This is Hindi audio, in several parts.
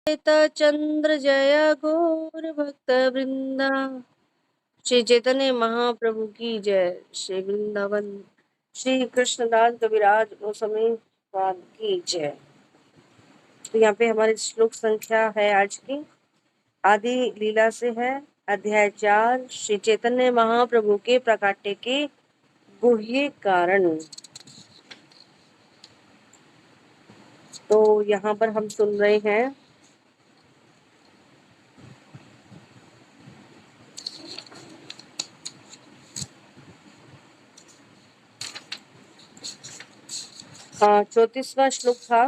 चंद्र जय गौर भक्त वृंदा। श्री चैतन्य महाप्रभु की जय। श्री वृंदावन श्री कृष्णदास कविराज गोस्वामी पाद की जय। तो यहाँ पे हमारी श्लोक संख्या है आज की, आदि लीला से है, अध्याय 4, श्री चैतन्य महाप्रभु के प्रकाट्य के गुह्य कारण। तो यहाँ पर हम सुन रहे हैं हाँ, 34वां श्लोक था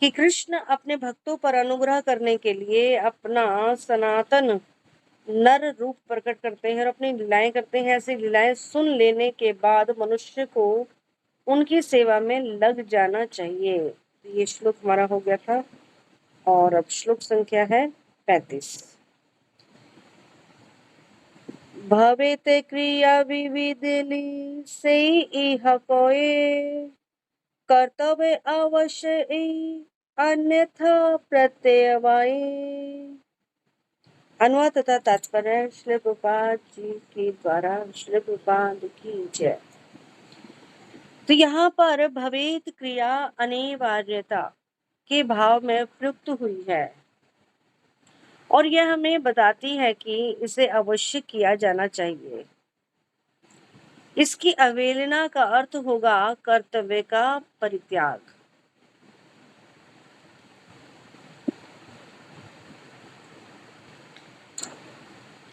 कि कृष्ण अपने भक्तों पर अनुग्रह करने के लिए अपना सनातन नर रूप प्रकट करते हैं और अपनी लीलाएं करते हैं। ऐसी लीलाएं सुन लेने के बाद मनुष्य को उनकी सेवा में लग जाना चाहिए। ये श्लोक हमारा हो गया था और अब श्लोक संख्या है 35। भवेत क्रिया विविधली से इह कोये कर्तव्य अवश्य अन्यथा प्रत्यवाये। अनुवाद तथा तात्पर्य श्री प्रभुपाद जी के द्वारा। श्री प्रभुपाद की जय। तो यहाँ पर भवेत क्रिया अनिवार्यता के भाव में प्रयुक्त हुई है और यह हमें बताती है कि इसे अवश्य किया जाना चाहिए। इसकी अवहेलना का अर्थ होगा कर्तव्य का परित्याग।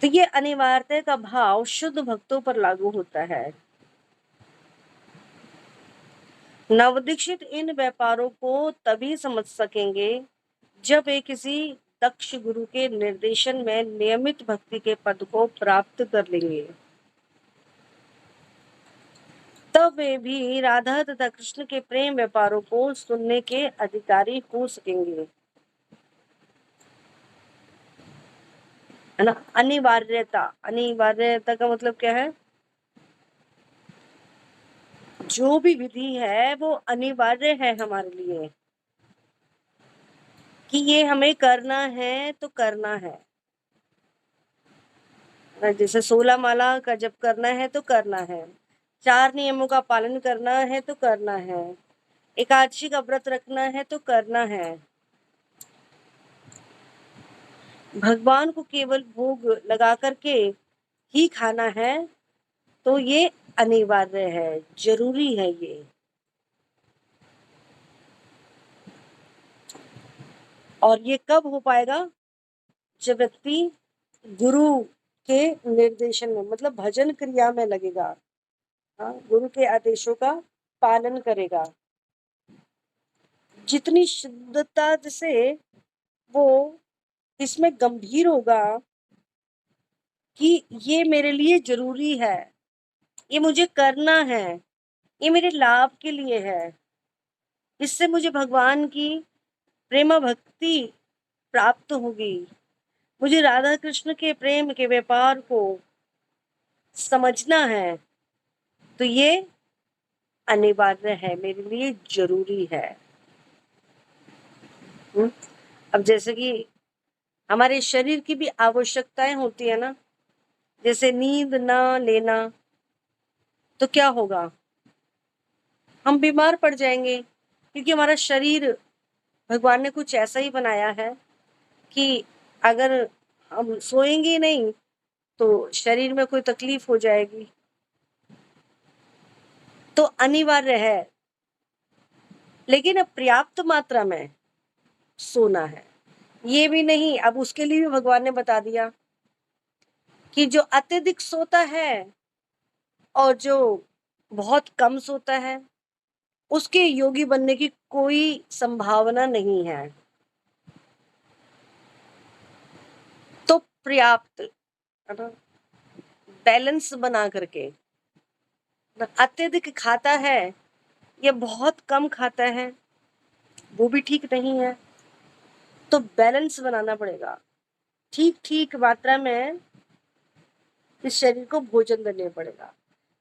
तो ये अनिवार्यता का भाव शुद्ध भक्तों पर लागू होता है। नवदीक्षित इन व्यापारों को तभी समझ सकेंगे जब वे किसी दक्ष गुरु के निर्देशन में नियमित भक्ति के पद को प्राप्त कर लेंगे। तब वे भी राधा तथा कृष्ण के प्रेम व्यापारों को सुनने के अधिकारी हो सकेंगे, है ना। अनिवार्यता, अनिवार्यता का मतलब क्या है? जो भी विधि है वो अनिवार्य है हमारे लिए कि ये हमें करना है तो करना है। जैसे 16 माला का जप करना है तो करना है, 4 नियमों का पालन करना है तो करना है, एकादशी का व्रत रखना है तो करना है, भगवान को केवल भोग लगा करके ही खाना है, तो ये अनिवार्य है, जरूरी है ये। और ये कब हो पाएगा? जब व्यक्ति गुरु के निर्देशन में, मतलब भजन क्रिया में लगेगा, हाँ, गुरु के आदेशों का पालन करेगा। जितनी शुद्धता से वो इसमें गंभीर होगा कि ये मेरे लिए जरूरी है, ये मुझे करना है, ये मेरे लाभ के लिए है, इससे मुझे भगवान की प्रेम भक्ति प्राप्त होगी, मुझे राधा कृष्ण के प्रेम के व्यापार को समझना है, तो ये अनिवार्य है, मेरे लिए जरूरी है। अब जैसे कि हमारे शरीर की भी आवश्यकताएं होती है ना, जैसे नींद ना लेना, तो क्या होगा? हम बीमार पड़ जाएंगे, क्योंकि हमारा शरीर भगवान ने कुछ ऐसा ही बनाया है कि अगर हम सोएंगे नहीं तो शरीर में कोई तकलीफ हो जाएगी। तो अनिवार्य है, लेकिन अब पर्याप्त मात्रा में सोना है, ये भी नहीं। अब उसके लिए भी भगवान ने बता दिया कि जो अत्यधिक सोता है और जो बहुत कम सोता है, उसके योगी बनने की कोई संभावना नहीं है। तो पर्याप्त, बैलेंस बना करके, अत्यधिक खाता है या बहुत कम खाता है, वो भी ठीक नहीं है। तो बैलेंस बनाना पड़ेगा, ठीक ठीक मात्रा में इस शरीर को भोजन देने पड़ेगा।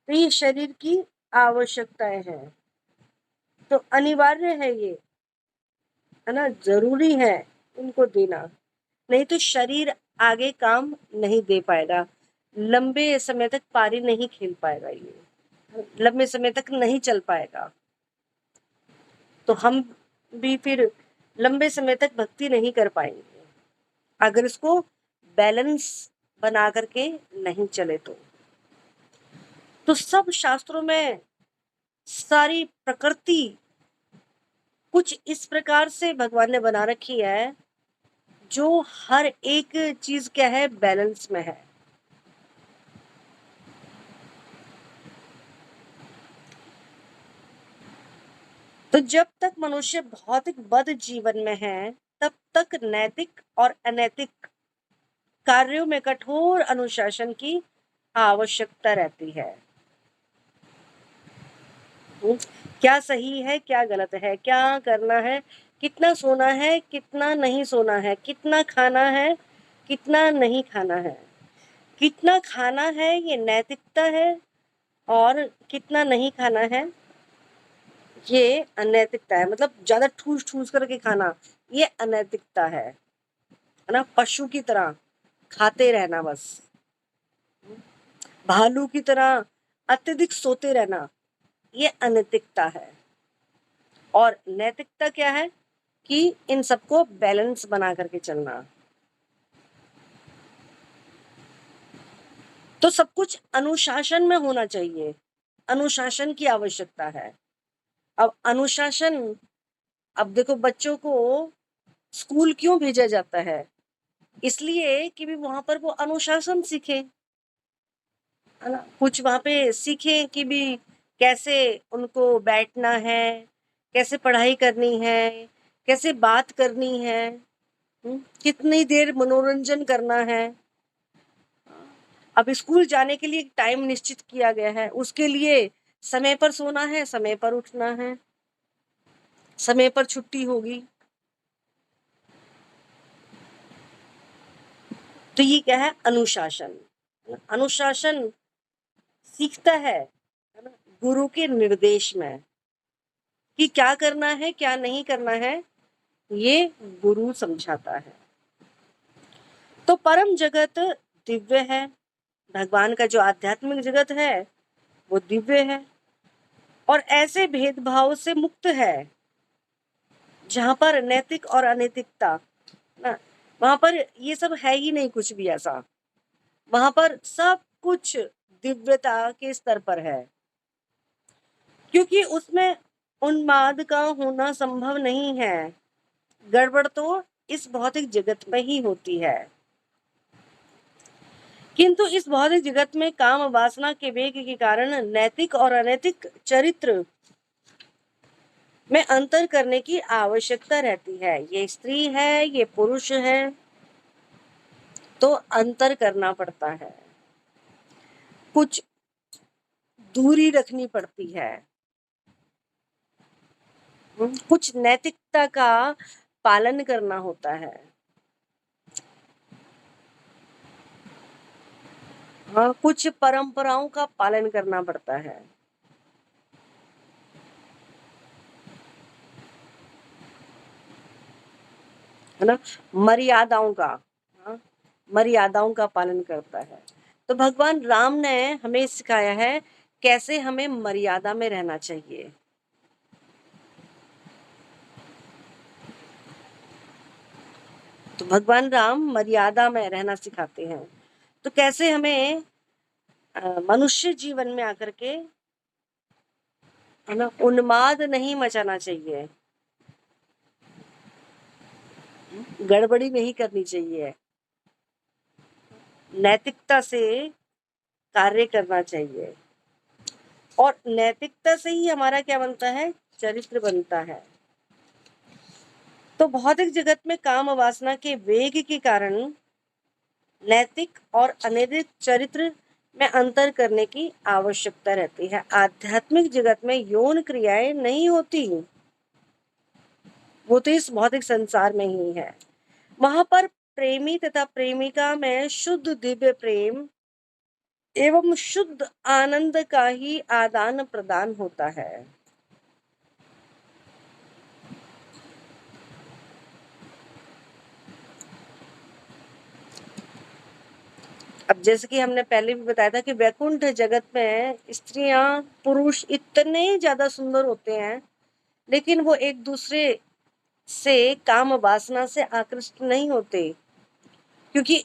तो ये शरीर की आवश्यकताएं हैं, तो अनिवार्य है ये है ना, जरूरी है इनको देना, नहीं तो शरीर आगे काम नहीं दे पाएगा, लंबे समय तक पारी नहीं खेल पाएगा, ये लंबे समय तक नहीं चल पाएगा। तो हम भी फिर लंबे समय तक भक्ति नहीं कर पाएंगे अगर इसको बैलेंस बना करके नहीं चले तो सब शास्त्रों में सारी प्रकृति कुछ इस प्रकार से भगवान ने बना रखी है जो हर एक चीज क्या है, बैलेंस में है। तो जब तक मनुष्य भौतिक बद्ध जीवन में है तब तक नैतिक और अनैतिक कार्यों में कठोर अनुशासन की आवश्यकता रहती है। क्या सही है, क्या गलत है, क्या करना है, कितना सोना है, कितना नहीं सोना है, कितना खाना है, कितना नहीं खाना है, कितना खाना है ये नैतिकता है, और कितना नहीं खाना है ये अनैतिकता है। मतलब ज्यादा ठूस ठूस करके खाना ये अनैतिकता है ना। पशु की तरह खाते रहना, बस भालू की तरह अत्यधिक सोते रहना, ये अनैतिकता है। और नैतिकता क्या है कि इन सबको बैलेंस बना करके चलना। तो सब कुछ अनुशासन में होना चाहिए, अनुशासन की आवश्यकता है। अब अनुशासन, अब देखो बच्चों को स्कूल क्यों भेजा जाता है, इसलिए कि भी वहां पर वो अनुशासन सीखे, है ना, कुछ वहां पे सीखे कि भी कैसे उनको बैठना है, कैसे पढ़ाई करनी है, कैसे बात करनी है, कितनी देर मनोरंजन करना है। अब स्कूल जाने के लिए एक टाइम निश्चित किया गया है, उसके लिए समय पर सोना है, समय पर उठना है, समय पर छुट्टी होगी। तो ये क्या है, अनुशासन। अनुशासन सीखता है ना, गुरु के निर्देश में कि क्या करना है क्या नहीं करना है, ये गुरु समझाता है। तो परम जगत दिव्य है, भगवान का जो आध्यात्मिक जगत है वो दिव्य है और ऐसे भेदभाव से मुक्त है जहां पर नैतिक और अनैतिकता ना, वहां पर ये सब है ही नहीं कुछ भी ऐसा, वहां पर सब कुछ दिव्यता के स्तर पर है, क्योंकि उसमें उन्माद का होना संभव नहीं है। गड़बड़ तो इस भौतिक जगत में ही होती है, किंतु इस भौतिक जगत में काम वासना के वेग के कारण नैतिक और अनैतिक चरित्र में अंतर करने की आवश्यकता रहती है। ये स्त्री है, ये पुरुष है, तो अंतर करना पड़ता है, कुछ दूरी रखनी पड़ती है, कुछ नैतिकता का पालन करना होता है। हाँ, कुछ परंपराओं का पालन करना पड़ता है ना, मर्यादाओं का, हाँ, मर्यादाओं का पालन करता है। तो भगवान राम ने हमें सिखाया है कैसे हमें मर्यादा में रहना चाहिए। तो भगवान राम मर्यादा में रहना सिखाते हैं। तो कैसे हमें मनुष्य जीवन में आकर के, है ना, उन्माद नहीं मचाना चाहिए, गड़बड़ी नहीं करनी चाहिए, नैतिकता से कार्य करना चाहिए। और नैतिकता से ही हमारा क्या बनता है, चरित्र बनता है। तो भौतिक जगत में काम वासना के वेग के कारण नैतिक और अनैतिक चरित्र में अंतर करने की आवश्यकता रहती है। आध्यात्मिक जगत में यौन क्रियाएं नहीं होती, वो तो इस भौतिक संसार में ही है। वहां पर प्रेमी तथा प्रेमिका में शुद्ध दिव्य प्रेम एवं शुद्ध आनंद का ही आदान प्रदान होता है। जैसे कि हमने पहले भी बताया था कि वैकुंठ जगत में स्त्रियां पुरुष इतने ज्यादा सुंदर होते हैं, लेकिन वो एक दूसरे से काम वासना से आकृष्ट नहीं होते, क्योंकि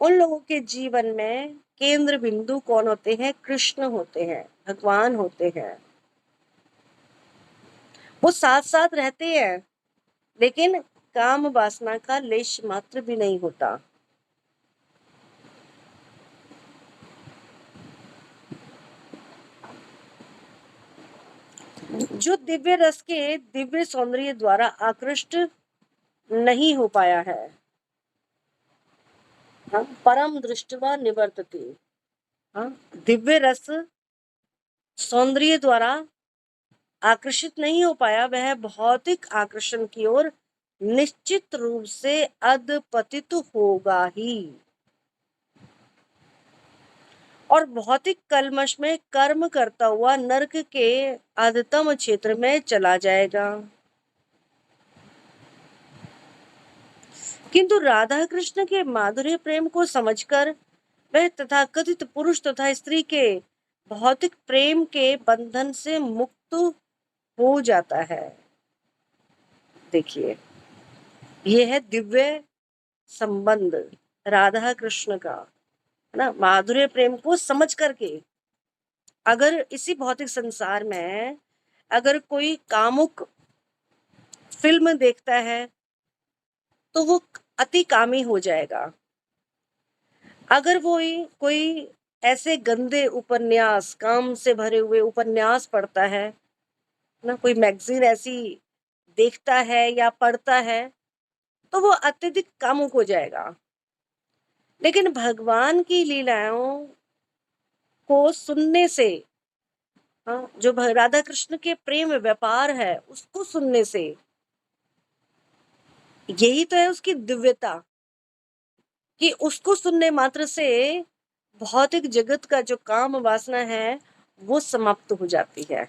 उन लोगों के जीवन में केंद्र बिंदु कौन होते हैं? कृष्ण होते हैं, भगवान होते हैं। वो साथ साथ रहते हैं, लेकिन काम वासना का लेश मात्र भी नहीं होता। जो दिव्य रस के दिव्य सौंदर्य द्वारा आकृष्ट नहीं हो पाया है, हाँ, परम दृष्टवा निवर्तते, हाँ, दिव्य रस सौंदर्य द्वारा आकर्षित नहीं हो पाया, वह भौतिक आकर्षण की ओर निश्चित रूप से अधपतित होगा ही, और भौतिक कल्मश में कर्म करता हुआ नरक के अधतम क्षेत्र में चला जाएगा। किंतु राधा कृष्ण के माधुर्य प्रेम को समझकर वह तथाकथित पुरुष तथा स्त्री के भौतिक प्रेम के बंधन से मुक्त हो जाता है। देखिए, ये है दिव्य संबंध राधा कृष्ण का, है ना। माधुर्य प्रेम को समझ करके अगर इसी भौतिक संसार में अगर कोई कामुक फिल्म देखता है तो वो अति कामी हो जाएगा। अगर वो कोई ऐसे गंदे उपन्यास, काम से भरे हुए उपन्यास पढ़ता है ना, कोई मैगजीन ऐसी देखता है या पढ़ता है, तो वो अत्यधिक कामुक हो जाएगा। लेकिन भगवान की लीलाओं को सुनने से, हाँ, जो राधा कृष्ण के प्रेम व्यापार है उसको सुनने से, यही तो है उसकी दिव्यता, कि उसको सुनने मात्र से भौतिक जगत का जो काम वासना है वो समाप्त हो जाती है,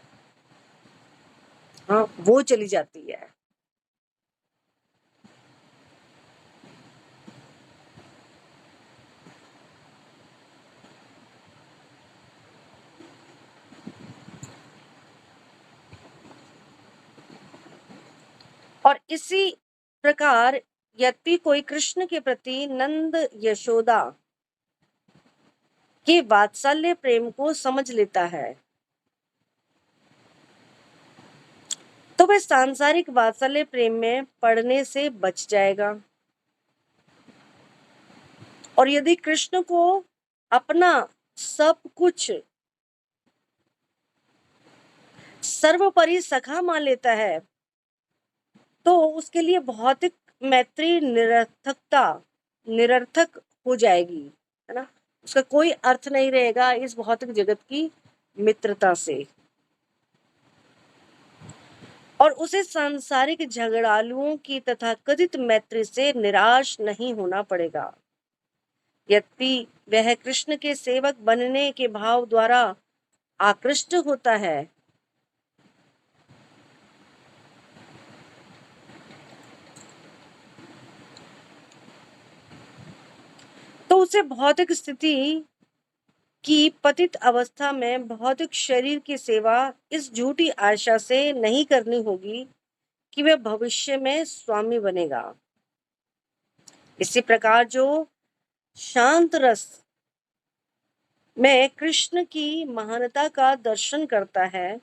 हाँ, वो चली जाती है। और इसी प्रकार यद्यपि कोई कृष्ण के प्रति नंद यशोदा के वात्सल्य प्रेम को समझ लेता है, तो वह सांसारिक वात्सल्य प्रेम में पड़ने से बच जाएगा। और यदि कृष्ण को अपना सब कुछ सर्वोपरि सखा मान लेता है, तो उसके लिए भौतिक मैत्री निरर्थक हो जाएगी, है ना। उसका कोई अर्थ नहीं रहेगा इस भौतिक जगत की मित्रता से, और उसे सांसारिक झगड़ालुओं की तथा कथित मैत्री से निराश नहीं होना पड़ेगा। यद्यपि वह कृष्ण के सेवक बनने के भाव द्वारा आकृष्ट होता है, तो उसे भौतिक स्थिति की पतित अवस्था में भौतिक शरीर की सेवा इस झूठी आशा से नहीं करनी होगी कि वह भविष्य में स्वामी बनेगा। इसी प्रकार जो शांत रस में कृष्ण की महानता का दर्शन करता है,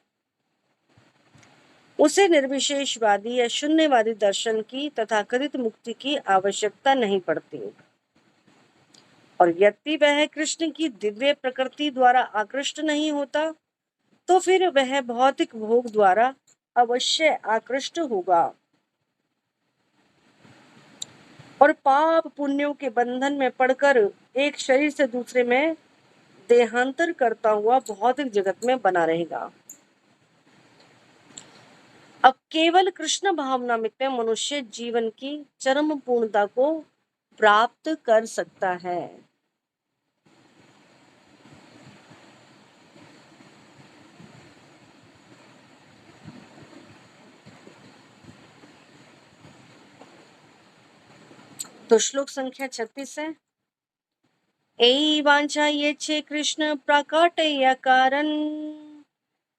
उसे निर्विशेषवादी या शून्यवादी दर्शन की तथाकथित मुक्ति की आवश्यकता नहीं पड़ती। और यद्यपि वह कृष्ण की दिव्य प्रकृति द्वारा आकृष्ट नहीं होता, तो फिर वह भौतिक भोग द्वारा अवश्य आकृष्ट होगा, और पाप पुण्यों के बंधन में पड़कर एक शरीर से दूसरे में देहांतर करता हुआ भौतिक जगत में बना रहेगा। अब केवल कृष्ण भावनामृत में मनुष्य जीवन की चरम पूर्णता को प्राप्त कर सकता है। तो श्लोक संख्या 36 है। एई वांछा ये छे कृष्ण प्रकटय कारण,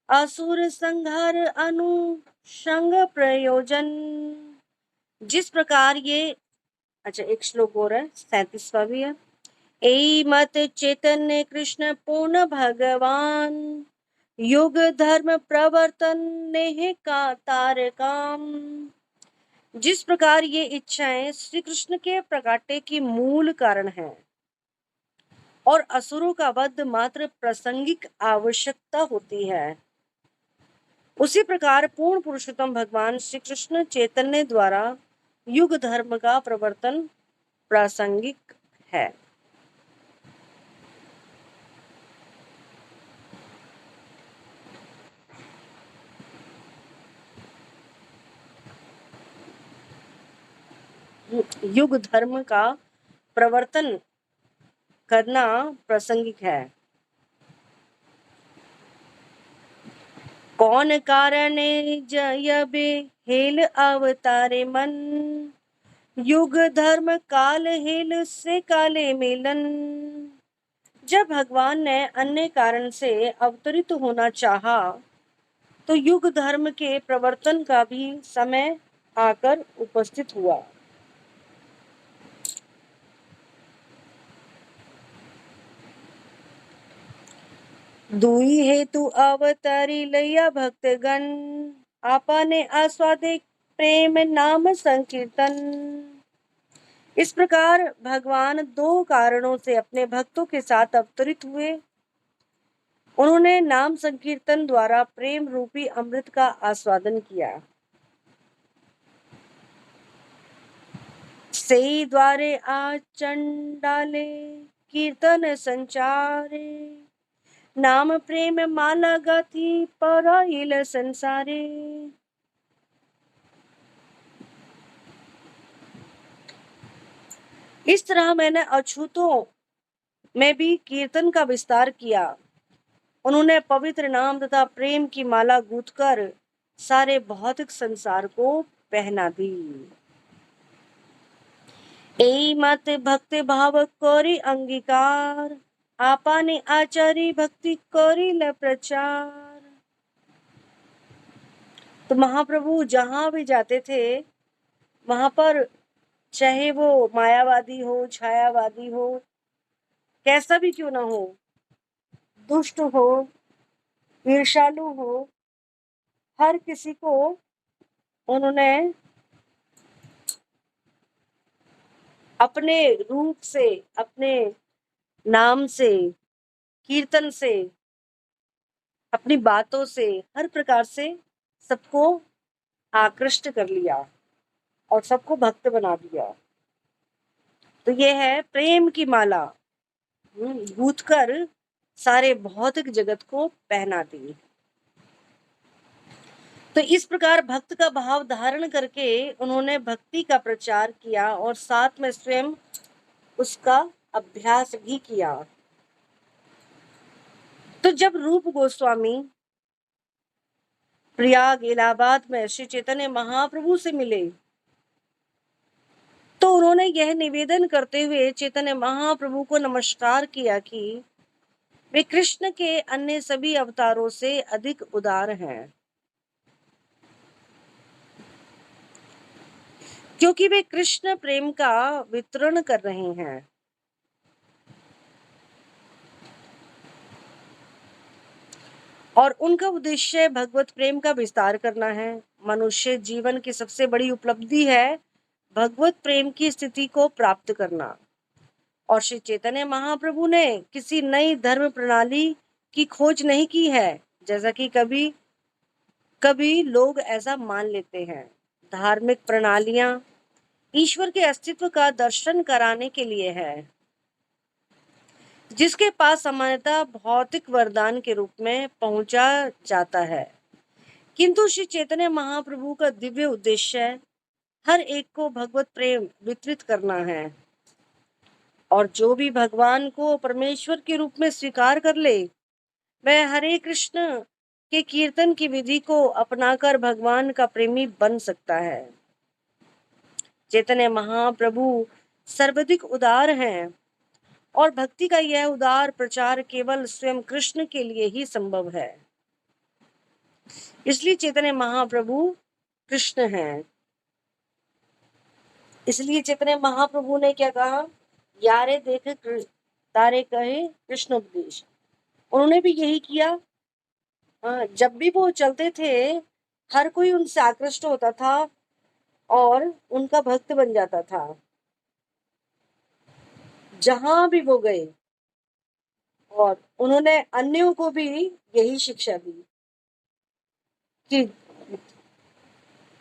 असुर संहार अनुषंग प्रयोजन। जिस प्रकार ये, अच्छा एक श्लोक और है, 37वां भी है। एई मत चैतन्य कृष्ण पूर्ण भगवान, युग धर्म प्रवर्तन नेह का तारकाम। जिस प्रकार ये इच्छाएं श्री कृष्ण के प्रकाटे की मूल कारण है और असुरों का वध मात्र प्रासंगिक आवश्यकता होती है, उसी प्रकार पूर्ण पुरुषोत्तम भगवान श्री कृष्ण चैतन्य द्वारा युग धर्म का प्रवर्तन प्रासंगिक है। युग धर्म का प्रवर्तन करना प्रासंगिक है। कौन कारण जयबे हेल अवतारे मन, युग धर्म काल हेल से काले मिलन। जब भगवान ने अन्य कारण से अवतरित होना चाहा, तो युग धर्म के प्रवर्तन का भी समय आकर उपस्थित हुआ। दुई हेतु अवतारी लैया भक्तगण, आपने आस्वादे प्रेम नाम संकीर्तन। इस प्रकार भगवान दो कारणों से अपने भक्तों के साथ अवतरित हुए। उन्होंने नाम संकीर्तन द्वारा प्रेम रूपी अमृत का आस्वादन किया। से द्वारे आचंडाले कीर्तन संचारे, नाम प्रेम माला गाथी पराइल संसारे। इस तरह मैंने अछूतों में भी कीर्तन का विस्तार किया। उन्होंने पवित्र नाम तथा प्रेम की माला गूंथकर सारे भौतिक संसार को पहना दी। एई मत भक्ति भाव कोरी अंगीकार, आपाने आचारी भक्ति कोरी ल प्रचार। तो महाप्रभु जहां भी जाते थे, वहां पर चाहे वो मायावादी हो, छायावादी हो, कैसा भी क्यों ना हो, दुष्ट हो, ईर्ष्यालु हो, हर किसी को उन्होंने अपने रूप से, अपने नाम से, कीर्तन से, अपनी बातों से, हर प्रकार से सबको आकृष्ट कर लिया और सबको भक्त बना दिया। तो ये है प्रेम की माला गूंथ कर सारे भौतिक जगत को पहना दी। तो इस प्रकार भक्त का भाव धारण करके उन्होंने भक्ति का प्रचार किया और साथ में स्वयं उसका अभ्यास भी किया। तो जब रूप गोस्वामी प्रयाग इलाहाबाद में श्री चैतन्य महाप्रभु से मिले, तो उन्होंने यह निवेदन करते हुए चैतन्य महाप्रभु को नमस्कार किया कि वे कृष्ण के अन्य सभी अवतारों से अधिक उदार हैं, क्योंकि वे कृष्ण प्रेम का वितरण कर रहे हैं। और उनका उद्देश्य भगवत प्रेम का विस्तार करना है। मनुष्य जीवन की सबसे बड़ी उपलब्धि है भगवत प्रेम की स्थिति को प्राप्त करना। और श्री चैतन्य महाप्रभु ने किसी नई धर्म प्रणाली की खोज नहीं की है, जैसा कि कभी कभी लोग ऐसा मान लेते हैं। धार्मिक प्रणालियां ईश्वर के अस्तित्व का दर्शन कराने के लिए है, जिसके पास सामान्यतः भौतिक वरदान के रूप में पहुंचा जाता है। किंतु श्री चैतन्य महाप्रभु का दिव्य उद्देश्य हर एक को भगवत प्रेम वितरित करना है। और जो भी भगवान को परमेश्वर के रूप में स्वीकार कर ले, वह हरे कृष्ण के कीर्तन की विधि को अपनाकर भगवान का प्रेमी बन सकता है। चैतन्य महाप्रभु सर्वाधिक उदार हैं और भक्ति का यह उदार प्रचार केवल स्वयं कृष्ण के लिए ही संभव है। इसलिए चैतन्य महाप्रभु कृष्ण हैं। इसलिए चैतन्य महाप्रभु ने क्या कहा, यारे देख तारे कहे कृष्ण उपदेश। उन्होंने भी यही किया। जब भी वो चलते थे हर कोई उनसे आकृष्ट होता था और उनका भक्त बन जाता था। जहां भी वो गए और उन्होंने अन्यों को भी यही शिक्षा दी कि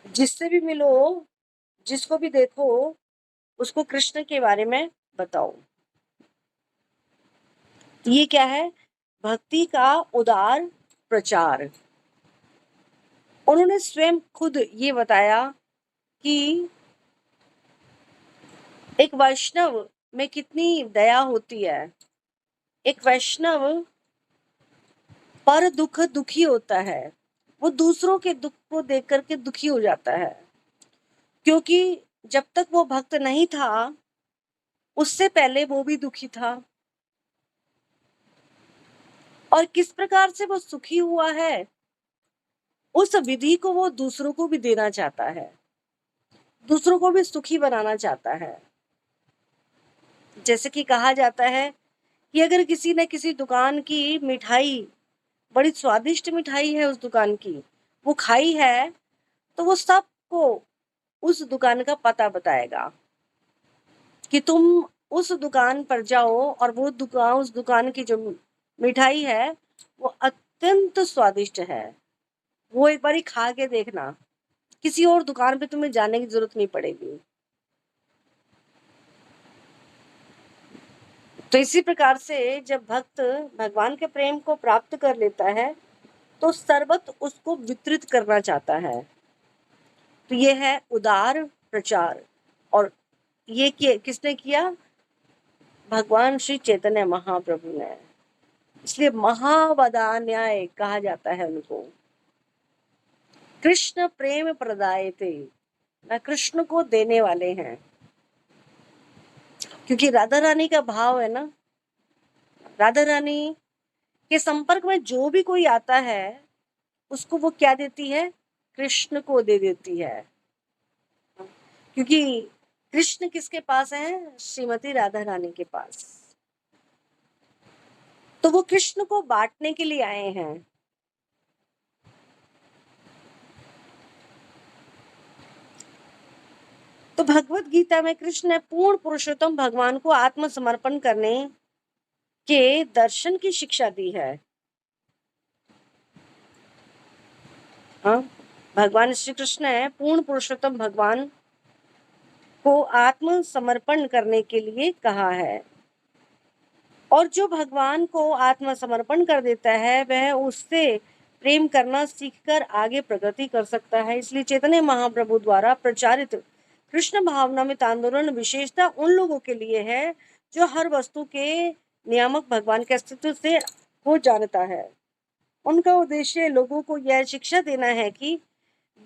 जिससे भी मिलो, जिसको भी देखो, उसको कृष्ण के बारे में बताओ। ये क्या है, भक्ति का उदार प्रचार। उन्होंने स्वयं खुद ये बताया कि एक वैष्णव में कितनी दया होती है। एक वैष्णव पर दुख दुखी होता है, वो दूसरों के दुख को देख करके दुखी हो जाता है, क्योंकि जब तक वो भक्त नहीं था उससे पहले वो भी दुखी था। और किस प्रकार से वो सुखी हुआ है, उस विधि को वो दूसरों को भी देना चाहता है, दूसरों को भी सुखी बनाना चाहता है। जैसे कि कहा जाता है कि अगर किसी ने किसी दुकान की मिठाई, बड़ी स्वादिष्ट मिठाई है उस दुकान की, वो खाई है, तो वो सबको उस दुकान का पता बताएगा कि तुम उस दुकान पर जाओ और वो दुकान, उस दुकान की जो मिठाई है वो अत्यंत स्वादिष्ट है, वो एक बारी खा के देखना, किसी और दुकान पे तुम्हें जाने की जरूरत नहीं पड़ेगी। तो इसी प्रकार से जब भक्त भगवान के प्रेम को प्राप्त कर लेता है तो सर्वत्र उसको वितरित करना चाहता है। तो ये है उदार प्रचार। और ये किसने किया, भगवान श्री चैतन्य महाप्रभु ने। इसलिए महावदान्याय कहा जाता है उनको। कृष्ण प्रेम प्रदाय थे, ना कृष्ण को देने वाले हैं, क्योंकि राधा रानी का भाव है ना। राधा रानी के संपर्क में जो भी कोई आता है उसको वो क्या देती है, कृष्ण को दे देती है। क्योंकि कृष्ण किसके पास है, श्रीमती राधा रानी के पास। तो वो कृष्ण को बांटने के लिए आए हैं। तो भगवत गीता में कृष्ण ने पूर्ण पुरुषोत्तम भगवान को आत्मसमर्पण करने के दर्शन की शिक्षा दी है। हाँ, भगवान श्री कृष्ण ने पूर्ण पुरुषोत्तम भगवान को आत्मसमर्पण करने के लिए कहा है। और जो भगवान को आत्मसमर्पण कर देता है वह उससे प्रेम करना सीखकर आगे प्रगति कर सकता है। इसलिए चैतन्य महाप्रभु द्वारा प्रचारित कृष्ण भावनामृत आंदोलन विशेषता उन लोगों के लिए है जो हर वस्तु के नियामक भगवान के अस्तित्व से को जानता है। उनका उद्देश्य लोगों को यह शिक्षा देना है कि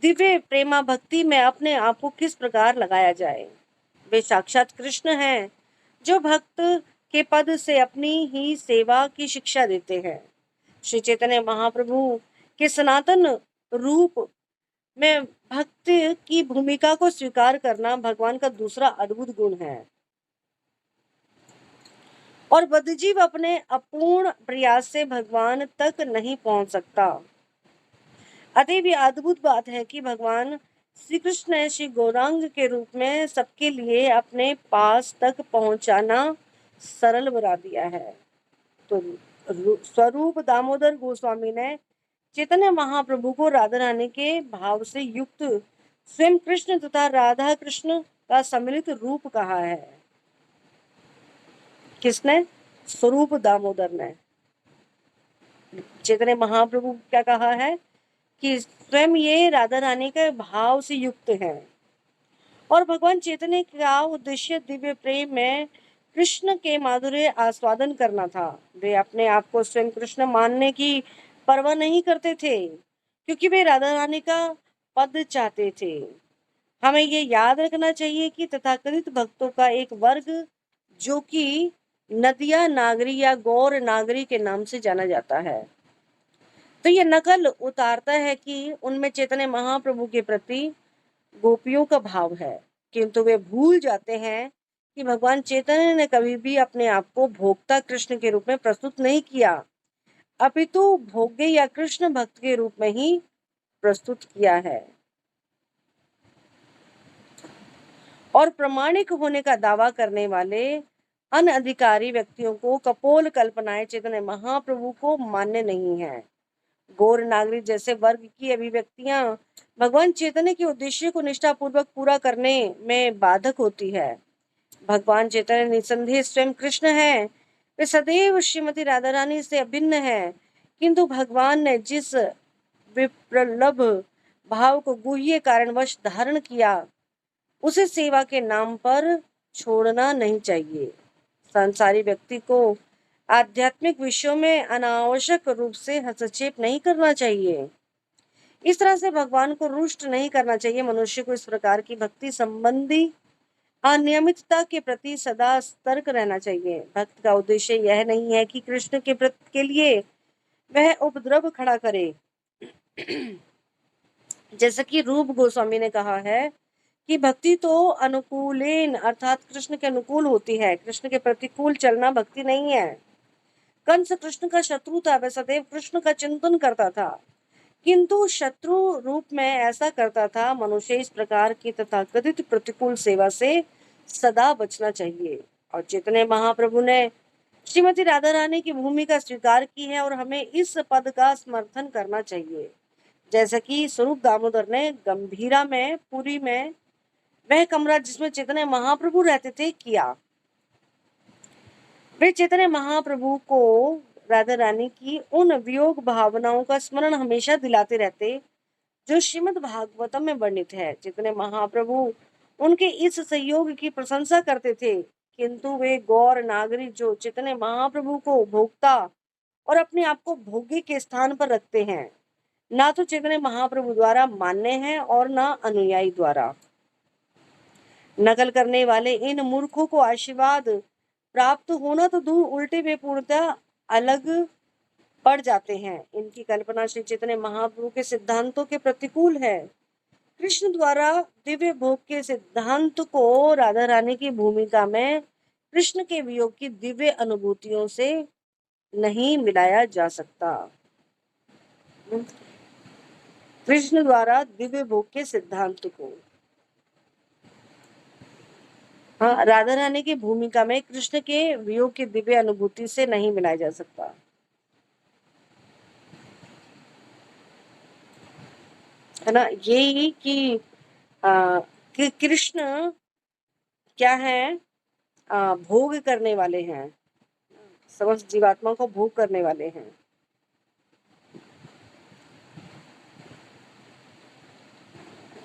दिव्य प्रेमा भक्ति में अपने आप को किस प्रकार लगाया जाए। वे साक्षात कृष्ण हैं जो भक्त के पद से अपनी ही सेवा की शिक्षा देते हैं। श्री चैतन्य महाप्रभु के सनातन रूप में भक्त की भूमिका को स्वीकार करना भगवान का दूसरा अद्भुत गुण है। और बद्धजीव अपने अपूर्ण प्रयास से भगवान तक नहीं पहुंच सकता। अतः भी अद्भुत बात है कि भगवान श्री कृष्ण ने श्री गौरांग के रूप में सबके लिए अपने पास तक पहुंचाना सरल बना दिया है। तो स्वरूप दामोदर गोस्वामी ने चैतन्य महाप्रभु को राधा रानी के भाव से युक्त स्वयं कृष्ण तथा राधा कृष्ण का सम्मिलित रूप कहा है। किसने, स्वरूप दामोदर ने चैतन्य महाप्रभु क्या कहा है कि स्वयं ये राधा रानी के भाव से युक्त हैं। और भगवान चैतन्य का उद्देश्य दिव्य प्रेम में कृष्ण के माधुर्य आस्वादन करना था। वे अपने आप को स्वयं कृष्ण मानने की परवाह नहीं करते थे, क्योंकि वे राधा रानी का पद चाहते थे। हमें ये याद रखना चाहिए कि तथाकथित भक्तों का एक वर्ग जो कि नदिया नागरी या गौर नागरी के नाम से जाना जाता है। तो ये नकल उतारता है कि उनमें चैतन्य महाप्रभु के प्रति गोपियों का भाव है, किंतु वे भूल जाते हैं कि भगवान चैतन्य ने कभी भी अपने आप को भोक्ता कृष्ण के रूप में प्रस्तुत नहीं किया, अपितु भोग्य या कृष्ण भक्त के रूप में ही प्रस्तुत किया है। और प्रामाणिक होने का दावा करने वाले अनधिकारी व्यक्तियों को कपोल कल्पनाएं चैतन्य महाप्रभु को मान्य नहीं है। गौर नागरिक जैसे वर्ग की अभिव्यक्तियां भगवान चैतन्य के उद्देश्य को निष्ठापूर्वक पूरा करने में बाधक होती है। भगवान चैतन्य निसंदेह स्वयं कृष्ण है, वे सदैव श्रीमती राधा रानी से अभिन्न है, किंतु भगवान ने जिस विप्रलभ भाव को गुह्य कारणवश धारण किया उसे सेवा के नाम पर छोड़ना नहीं चाहिए। संसारी व्यक्ति को आध्यात्मिक विषयों में अनावश्यक रूप से हस्तक्षेप नहीं करना चाहिए। इस तरह से भगवान को रुष्ट नहीं करना चाहिए। मनुष्य को इस प्रकार की भक्ति संबंधी अनियमितता के प्रति सदा सतर्क रहना चाहिए। भक्त का उद्देश्य यह नहीं है कि कृष्ण के लिए वह उपद्रव खड़ा करे। जैसा कि रूप गोस्वामी ने कहा है कि भक्ति तो अनुकूलेन अर्थात कृष्ण के अनुकूल होती है, कृष्ण के प्रतिकूल चलना भक्ति नहीं है। कंस कृष्ण का शत्रु था, वह सदैव कृष्ण का चिंतन करता था, किंतु शत्रु रूप में ऐसा करता था। मनुष्य इस प्रकार की तथाकथित प्रतिकूल सेवा से सदा बचना चाहिए। और चैतन्य महाप्रभु ने श्रीमती राधा रानी की भूमिका स्वीकार की है और हमें इस पद का समर्थन करना चाहिए। जैसा कि स्वरूप दामोदर ने गंभीरा में पुरी में वह कमरा जिसमें चैतन्य महाप्रभु रहते थे किया। वे चैतन्य महाप्रभु को राधा रानी की उन वियोग भावनाओं का स्मरण हमेशा दिलाते रहते जो श्रीमद् भागवतम में वर्णित है। चैतन्य महाप्रभु उनके इस सहयोग की प्रशंसा करते थे, किंतु वे गौर नागरिक जो चैतन्य महाप्रभु को भोक्ता और अपने आप को भोग्य के स्थान पर रखते हैं, ना तो चैतन्य महाप्रभु द्वारा मान्य है और ना अनुयायी द्वारा। नकल करने वाले इन मूर्खों को आशीर्वाद प्राप्त होना तो दूर, उल्टे वे पूर्णतः अलग पड़ जाते हैं। इनकी कल्पना श्री चैतन्य महाप्रभु के सिद्धांतों के प्रतिकूल है। कृष्ण द्वारा दिव्य भोग के सिद्धांत को राधा रानी की भूमिका में कृष्ण के वियोग की दिव्य अनुभूतियों से नहीं मिलाया जा सकता। कृष्ण द्वारा दिव्य भोग के सिद्धांत को राधा रानी की भूमिका में कृष्ण के वियोग की दिव्य अनुभूति से नहीं मिलाया जा सकता। है ना, यही कि कृष्ण क्या है, भोग करने वाले हैं, समस्त जीवात्मा को भोग करने वाले हैं।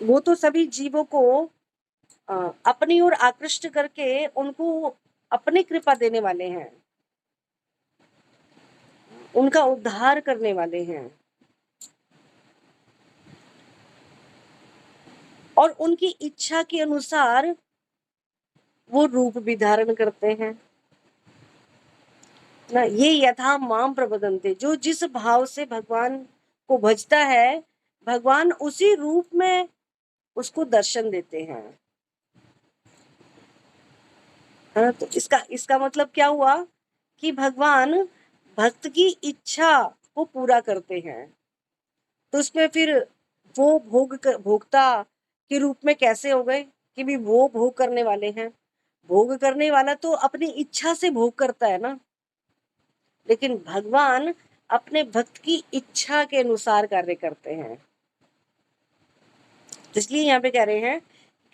वो तो सभी जीवों को अपनी ओर आकृष्ट करके उनको अपनी कृपा देने वाले हैं, उनका उद्धार करने वाले हैं और उनकी इच्छा के अनुसार वो रूप भी धारण करते हैं ना। ये यथा माम प्रबदन्ते, जो जिस भाव से भगवान को भजता है, भगवान उसी रूप में उसको दर्शन देते हैं। हाँ, तो इसका मतलब क्या हुआ कि भगवान भक्त की इच्छा को पूरा करते हैं। तो उसमें फिर वो भोक्ता के रूप में कैसे हो गए कि भी वो भोग करने वाले हैं। भोग करने वाला तो अपनी इच्छा से भोग करता है ना, लेकिन भगवान अपने भक्त की इच्छा के अनुसार कार्य करते हैं। इसलिए यहाँ पे कह रहे हैं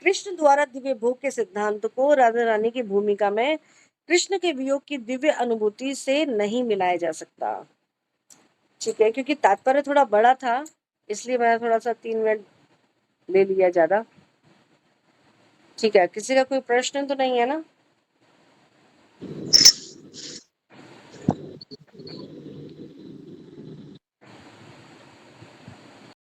कृष्ण द्वारा दिव्य भोग के सिद्धांत को राधा रानी की भूमिका में कृष्ण के वियोग की दिव्य अनुभूति से नहीं मिलाया जा सकता। ठीक है, क्योंकि तात्पर्य थोड़ा बड़ा था इसलिए मैंने थोड़ा सा 3 मिनट ले लिया ज्यादा। ठीक है, किसी का कोई प्रश्न तो नहीं है ना?